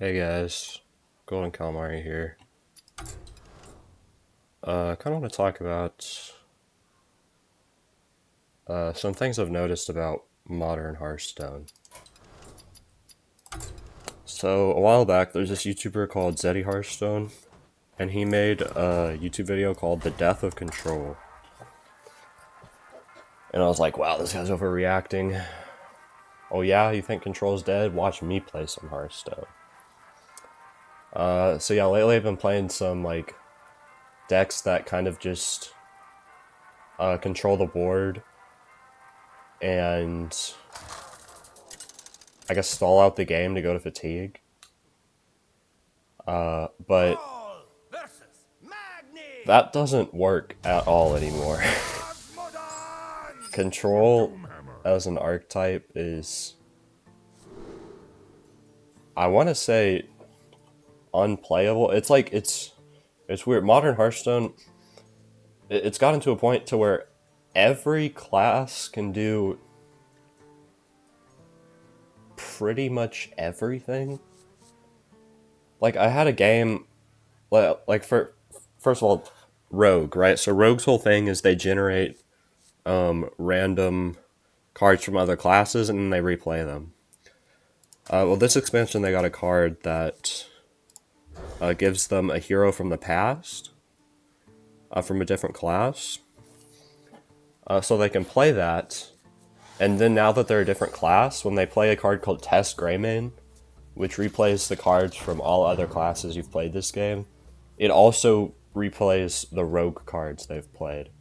Hey guys, Golden Calamari here. I kind of want to talk about some things I've noticed about modern Hearthstone. So, a while back, there's this YouTuber called Zeddy Hearthstone, and he made a YouTube video called The Death of Control. And I was like, wow, this guy's overreacting. Oh yeah, you think Control's dead? Watch me play some Hearthstone. So yeah, lately I've been playing some, like, decks that kind of just control the board and I guess stall out the game to go to fatigue. But that doesn't work at all anymore. Control as an archetype is, I want to say, unplayable. It's like, it's weird. Modern Hearthstone, it's gotten to a point to where every class can do pretty much everything. Like, I had a game, like, first of all, Rogue, right? So Rogue's whole thing is they generate random cards from other classes and then they replay them. Well, this expansion they got a card that gives them a hero from the past, from a different class. So they can play that, and then now that they're a different class, when they play a card called Test Greymane, which replays the cards from all other classes you've played this game, it also replays the rogue cards they've played.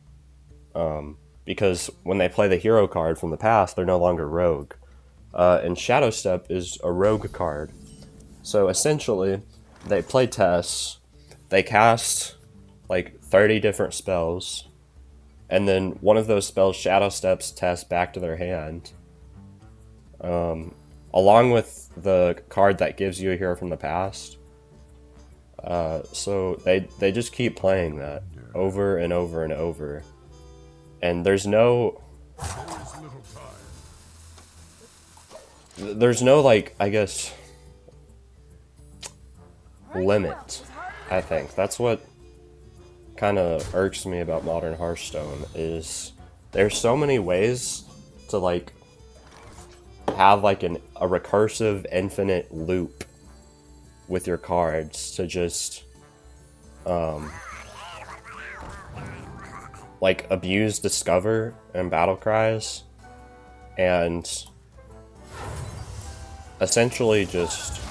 Because when they play the hero card from the past, they're no longer rogue. And Shadow Step is a rogue card. So essentially, they play tests, they cast like 30 different spells, and then one of those spells Shadow Steps test back to their hand. Along with the card that gives you a hero from the past. So they just keep playing that over and over and over. And there's no, like, I guess, limit, I think. That's what kind of irks me about modern Hearthstone, is there's so many ways to, like, have, like, a recursive infinite loop with your cards to just, like, abuse Discover and Battle Cries, and essentially just,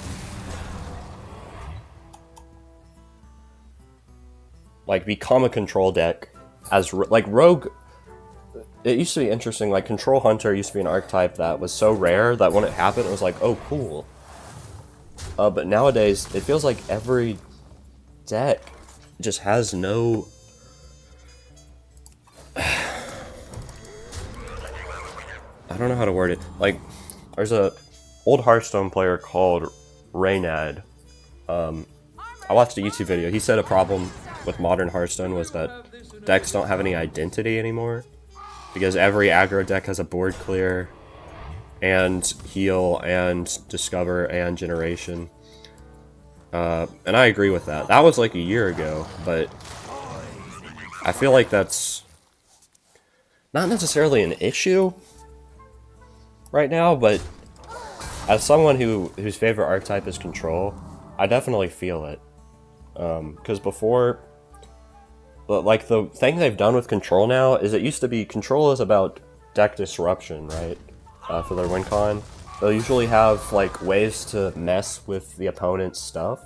like, become a control deck as, like, Rogue. It used to be interesting, like, Control Hunter used to be an archetype that was so rare that when it happened, it was like, oh, cool. But nowadays, it feels like every deck just has no... I don't know how to word it. Like, there's a old Hearthstone player called Raynad. I watched a YouTube video. He said a problem with modern Hearthstone was that decks don't have any identity anymore, because every aggro deck has a board clear, and heal, and discover, and generation. And I agree with that. That was like a year ago, but I feel like that's not necessarily an issue right now, but as someone whose favorite archetype is control, I definitely feel it. Because before, like, the thing they've done with control now is, it used to be control is about deck disruption, right? For their win con. They'll usually have, like, ways to mess with the opponent's stuff,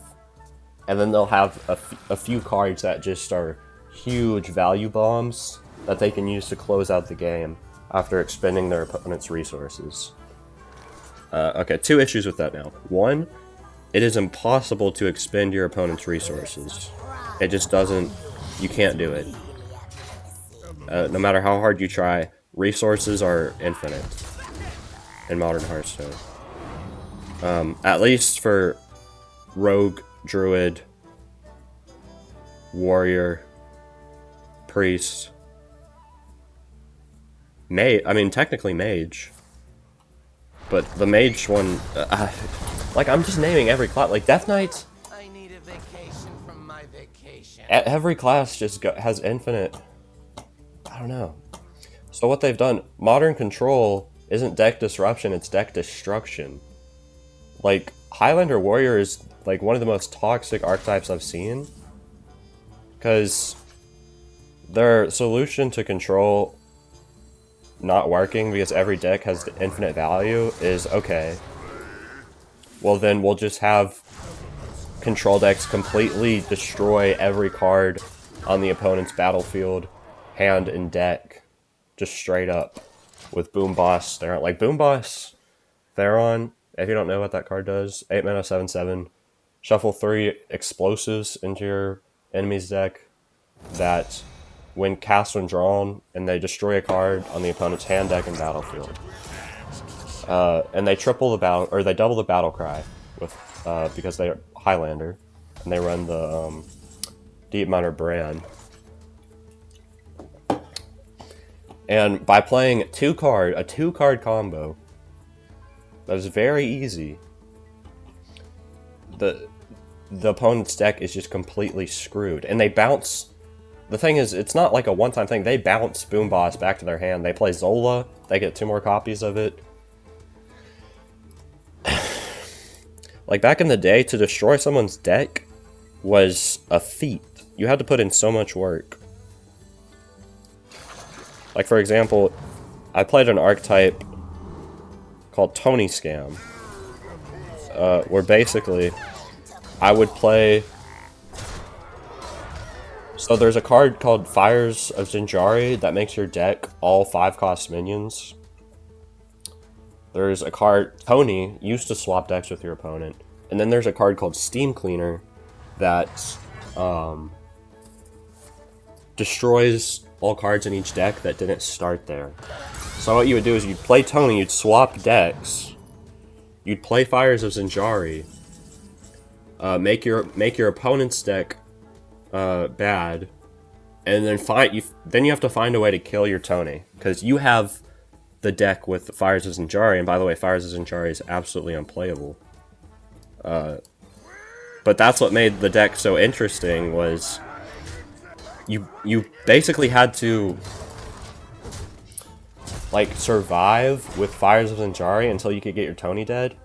and then they'll have a few cards that just are huge value bombs that they can use to close out the game after expending their opponent's resources. Okay, two issues with that now. One, it is impossible to expend your opponent's resources. It just doesn't... You can't do it. No matter how hard you try, resources are infinite in modern Hearthstone. At least for Rogue, Druid, Warrior, Priest, I mean, technically Mage. But the Mage one... Like, I'm just naming every class. Like, Death Knight, I need a vacation from my vacation. every class just has infinite... I don't know. So what they've done, Modern Control isn't deck disruption, it's deck destruction. Like, Highlander Warrior is, like, one of the most toxic archetypes I've seen. Because their solution to Control not working because every deck has infinite value is, okay, well then we'll just have Control decks completely destroy every card on the opponent's battlefield, hand, and deck. Just straight up. With Boom Boss Theron. Like, Boom Boss Theron, if you don't know what that card does, 8 mana, 7/7. Shuffle 3 explosives into your enemy's deck that, when cast when drawn, and they destroy a card on the opponent's hand, deck, and battlefield. And they triple the battle, or they double the battle cry with because they're Highlander, and they run the Deep Miner brand. And by playing a two card combo, that is very easy. The opponent's deck is just completely screwed, and they bounce. The thing is, it's not like a one-time thing. They bounce Boom Boss back to their hand. They play Zola. They get 2 more copies of it. Like, back in the day, to destroy someone's deck was a feat. You had to put in so much work. Like, for example, I played an archetype called Tony Scam, where basically I would play... So there's a card called Fires of Zinjari that makes your deck all 5-cost minions. There's a card, Tony, used to swap decks with your opponent. And then there's a card called Steam Cleaner that destroys all cards in each deck that didn't start there. So what you would do is you'd play Tony, you'd swap decks, you'd play Fires of Zinjari, make your opponent's deck bad, and then you have to find a way to kill your Tony, because you have the deck with the Fires of Zinjari, and by the way, Fires of Zinjari is absolutely unplayable. But that's what made the deck so interesting, was you basically had to, like, survive with Fires of Zinjari until you could get your Tony dead,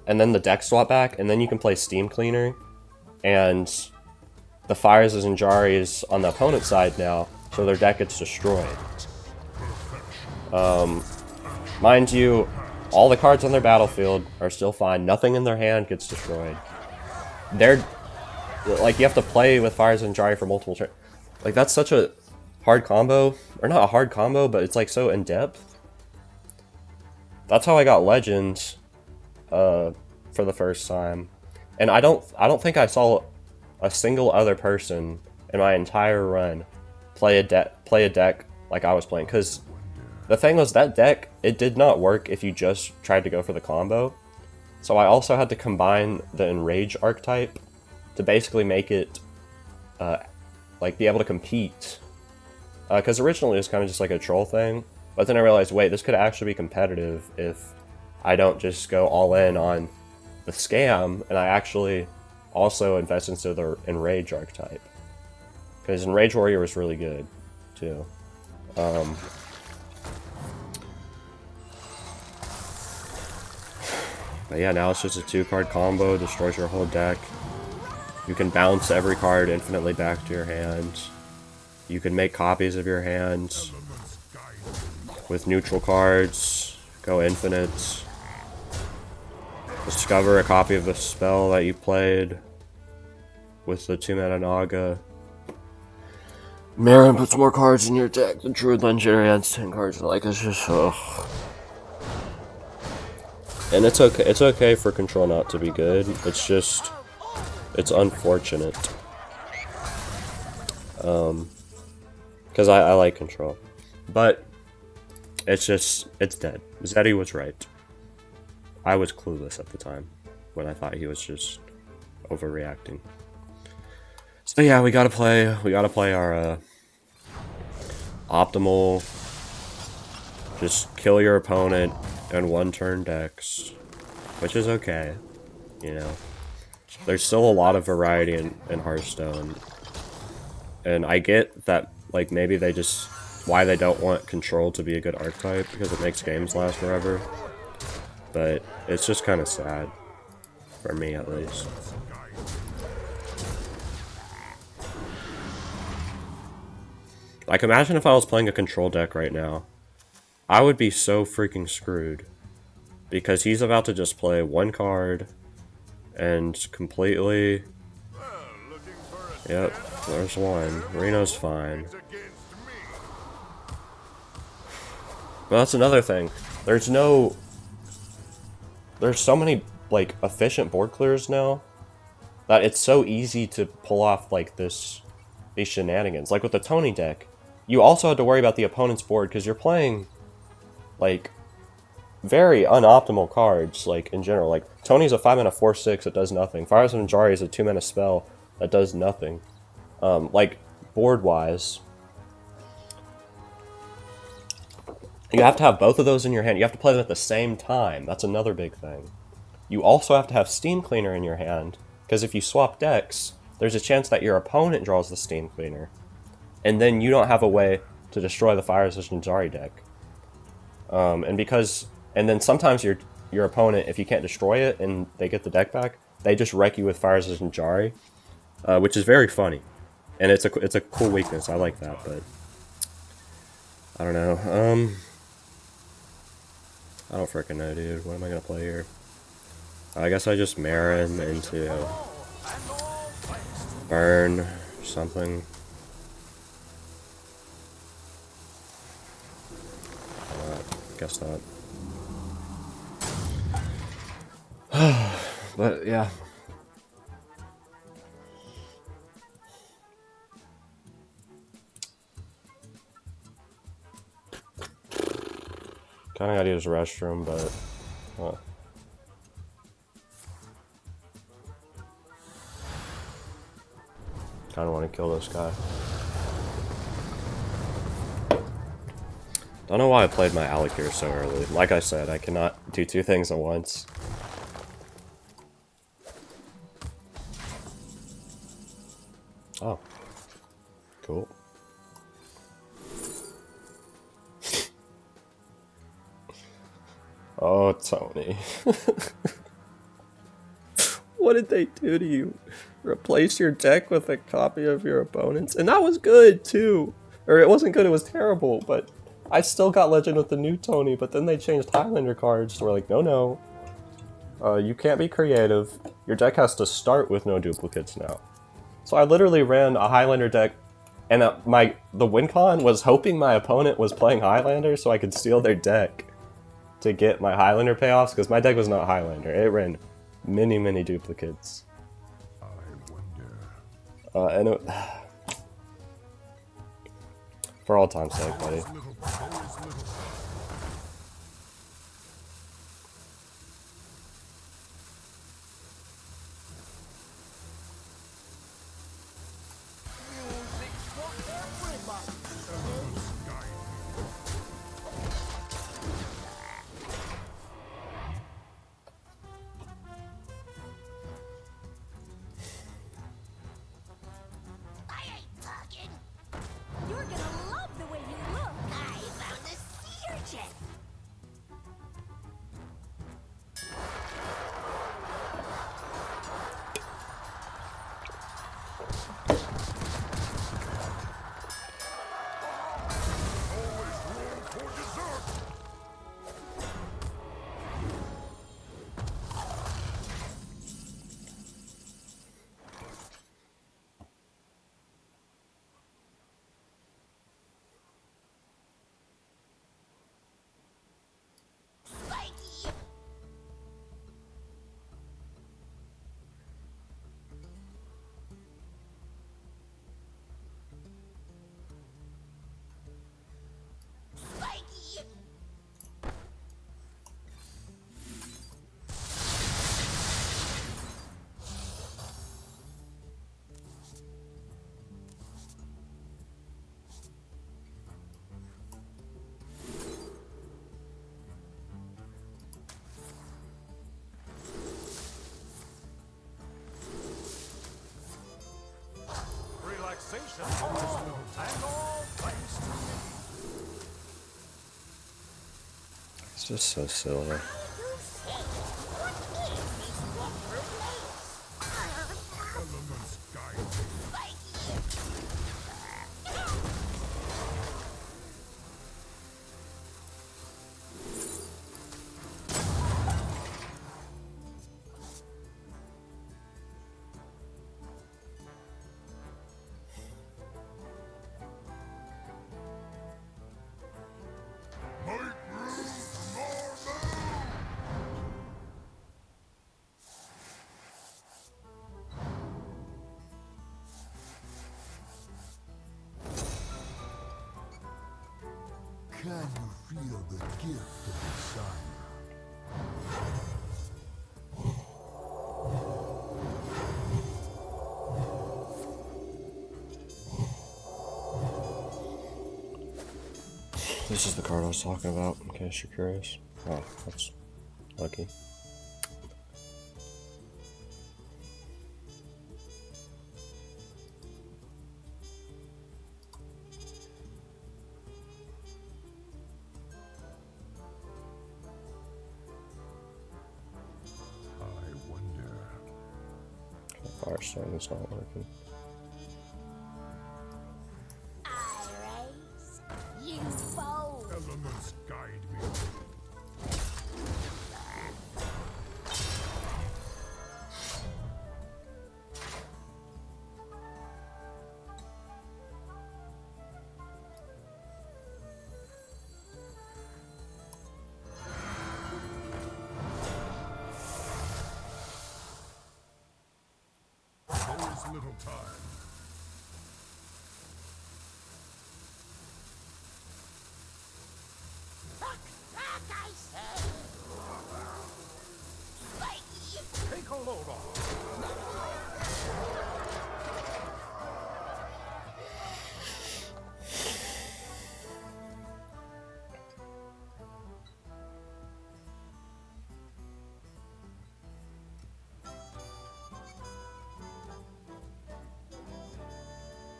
and then the deck swap back, and then you can play Steam Cleaner, and the Fires of Zinjari is on the opponent's side now, so their deck gets destroyed. Mind you, all the cards on their battlefield are still fine. Nothing in their hand gets destroyed. They're, like, you have to play with Fires of Zinjari for multiple turns. Like, that's such a hard combo. Or not a hard combo, but it's, like, so in-depth. That's how I got Legends for the first time. And I don't think I saw a single other person in my entire run play a deck like I was playing. Because the thing was, that deck, it did not work if you just tried to go for the combo. So I also had to combine the Enrage archetype to basically make it like be able to compete. Because originally it was kind of just like a troll thing, but then I realized, wait, this could actually be competitive if I don't just go all in on the scam, and I actually also invest into the Enrage archetype. Because Enrage Warrior was really good, too. But yeah, now it's just a 2-card combo, destroys your whole deck. You can bounce every card infinitely back to your hand. You can make copies of your hand with neutral cards, go infinite. Discover a copy of the spell that you played with the 2-mana Naga. Marin puts more cards in your deck. The Druid Legendary adds 10 cards. Like, it's just, ugh. And it's okay. It's okay for Control not to be good. It's just, it's unfortunate. Because I like Control, but it's just, it's dead. Zeddy was right. I was clueless at the time when I thought he was just overreacting. So yeah, we gotta play our optimal, just kill your opponent in 1-turn decks, which is okay. you know. There's still a lot of variety in Hearthstone. And I get that, like, maybe they just... why they don't want Control to be a good archetype, because it makes games last forever. But it's just kind of sad. For me, at least. Like, imagine if I was playing a Control deck right now. I would be so freaking screwed. Because he's about to just play one card and completely... Yep, there's one. Reno's fine. But that's another thing. There's so many, like, efficient board clears now that it's so easy to pull off, like, these shenanigans. Like, with the Tony deck, you also had to worry about the opponent's board because you're playing, like, very unoptimal cards, like, in general. Like, Tony's a 5-mana 4/6 that does nothing. Fires of Najari is a 2-mana spell that does nothing. Like, board-wise, you have to have both of those in your hand. You have to play them at the same time. That's another big thing. You also have to have Steam Cleaner in your hand, because if you swap decks, there's a chance that your opponent draws the Steam Cleaner, and then you don't have a way to destroy the Fires of Najari deck. And then sometimes your opponent, if you can't destroy it and they get the deck back, they just wreck you with Fires of Najari, which is very funny, and it's a cool weakness. I like that, but I don't know. I don't frickin' know, dude. What am I gonna play here? I guess I just Marin into burn something. Guess not. But yeah. Kinda gotta use the restroom, but kinda wanna kill this guy. Don't know why I played my Alec here so early. Like I said, I cannot do two things at once. Oh. Cool. Oh, Tony. What did they do to you? Replace your deck with a copy of your opponent's? And that was good, too! Or it wasn't good, it was terrible, but I still got Legend with the new Tony, but then they changed Highlander cards, so we're like, no. You can't be creative. Your deck has to start with no duplicates now. So I literally ran a Highlander deck, and the win con was hoping my opponent was playing Highlander so I could steal their deck to get my Highlander payoffs, because my deck was not Highlander. It ran many duplicates. And it, for all time's sake, buddy. It's just so silly. Can you feel the gift of desire? This is the card I was talking about, in case you're curious. Oh, that's lucky. I wonder. Hearthstone is not working. You fool! Elements guide me. There is little time. Back, I say! Take a load off.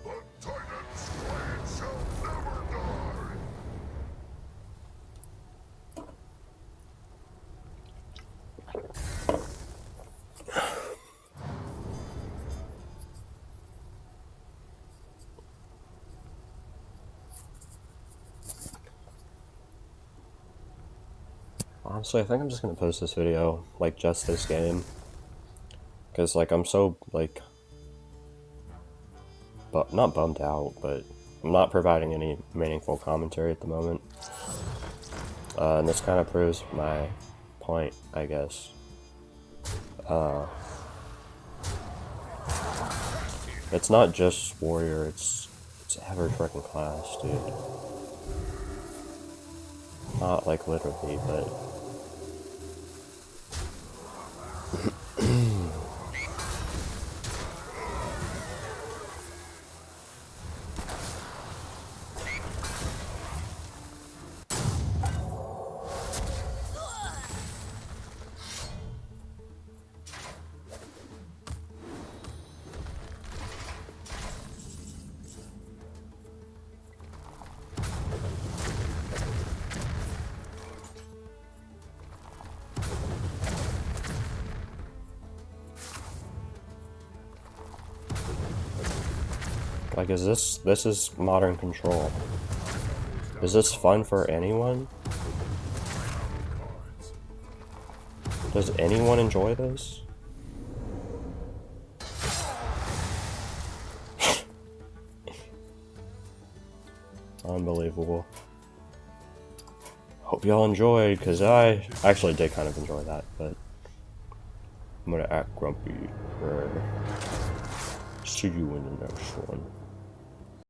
The Titan's blade shall never die. Honestly, I think I'm just gonna post this video, like, just this game. Because, like, I'm so, like, but not bummed out, but I'm not providing any meaningful commentary at the moment. And this kind of proves my point, I guess. It's not just warrior, it's every freaking class, dude. Not like literally, but like, is this is modern control. Is this fun for anyone? Does anyone enjoy this? Unbelievable. Hope y'all enjoyed, because I actually did kind of enjoy that, but I'm gonna act grumpy. See you in the next one.